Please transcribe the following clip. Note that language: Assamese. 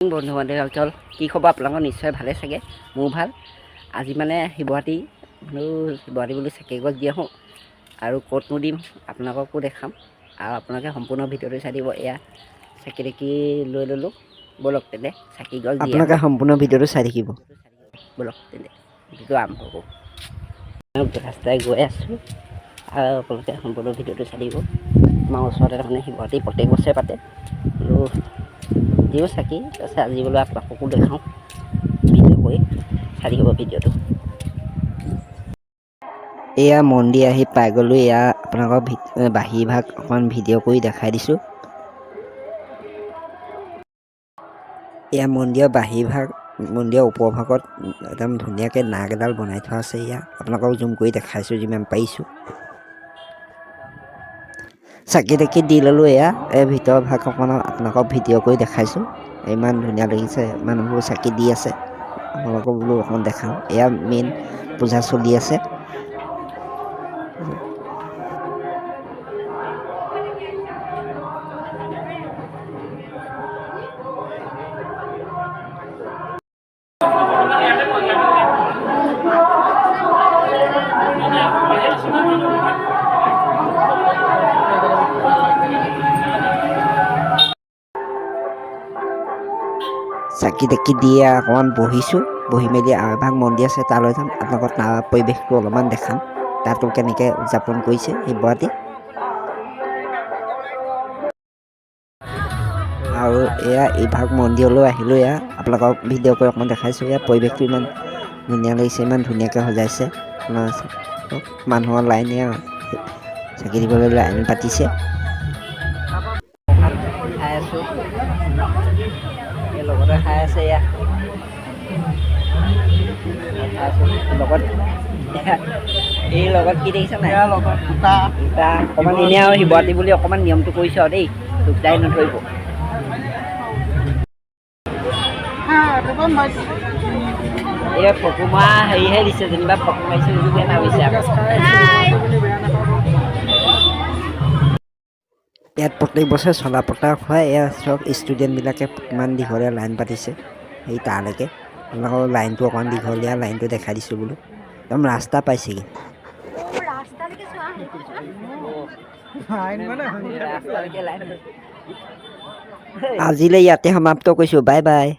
বন্ধু বান্ধৱীসকল কি খবৰ আপোনালোকৰ নিশ্চয় ভালে চাগে মোৰ ভাল আজি মানে শিৱৰাত্ৰি বোলো চাকি গছ দি আহোঁ আৰু ক'তনো দিম আপোনালোককো দেখাম আৰু আপোনালোকে সম্পূৰ্ণ ভিডিঅ'টো চাই দিব এয়া চাকি দেখি লৈ ল'লোঁ ব'লক তেনে চাকি গছ দি আপোনালোকে সম্পূৰ্ণ ভিডিঅ'টো চাই থাকিব ব'লক তেনে ভিডিঅ'টো আৰম্ভ কৰোঁ ৰাস্তাই গৈ আছোঁ আৰু আপোনালোকে সম্পূৰ্ণ ভিডিঅ'টো চাই দিব আমাৰ ওচৰতে তাৰমানে শিৱৰাত্ৰি প্ৰত্যেক বছৰে পাতে বোলো দিওঁ চাকি তাৰপিছত আজি বোলো আপোনালোককো দেখাওঁ ভিডিঅ' কৰি চাই থাকিব ভিডিঅ'টো এয়া মন্দিৰ আহি পাই গ'লোঁ এয়া আপোনালোকৰ বাহিৰভাগ অকণমান ভিডিঅ' কৰি দেখাই দিছোঁ এয়া মন্দিৰৰ বাহিৰভাগ মন্দিৰৰ ওপৰভাগত একদম ধুনীয়াকৈ নাগ এডাল বনাই থোৱা আছে এয়া আপোনালোকক জুম কৰি দেখাইছোঁ যিমান পাৰিছোঁ চাকি তাকি দি ল'লোঁ এয়া এই ভিতৰৰ ভাগ অকণমান আপোনালোকক ভিডিঅ' কৰি দেখাইছোঁ ইমান ধুনীয়া লাগিছে মানুহবোৰ চাকি দি আছে আপোনালোকক বোলো অকণমান দেখাওঁ এয়া মেইন পূজা চলি আছে চাকি তাকি দিয়ে অকণমান বহিছোঁ বহি মেলি আৰু এভাগ মন্দিৰ আছে তালৈ যাম আপোনালোকক তাৰ পৰিৱেশটো অলপমান দেখাম তাতো কেনেকৈ উদযাপন কৰিছে শিৱৰাত্ৰি আৰু এয়া ইভাগ মন্দিৰলৈ আহিলোঁ এয়া আপোনালোকক ভিডিঅ' কৰি অকণমান দেখাইছোঁ এয়া পৰিৱেশটো ইমান ধুনীয়া লাগিছে ইমান ধুনীয়াকৈ সজাইছে মানুহৰ লাইন এয়া চাকি দিবলৈ লাইন পাতিছে খাই আছোঁ লগতে খাই আছে এয়া লগত এই লগত কি দেখিছা নাই অকণমান এনেই আৰু শিৱৰাত্ৰি বুলি অকণমান নিয়মটো কৰিছোঁ আৰু দেই দুটাই নধৰিব এই ফকু মৰা হেৰিহে দিছে যেনিবা ফকু মাৰিছে যদিও এটা হৈছে ইয়াত প্ৰত্যেক বছৰে চলা পতা হয় এয়া চব ষ্টুডেণ্টবিলাকে ইমান দীঘলীয়া লাইন পাতিছে সেই তালৈকে আপোনালোকৰ লাইনটো অকণমান দীঘলীয়া লাইনটো দেখাই দিছোঁ বোলো একদম ৰাস্তা পাইছেগৈ আজিলৈ ইয়াতে সমাপ্ত কৰিছোঁ বাই বাই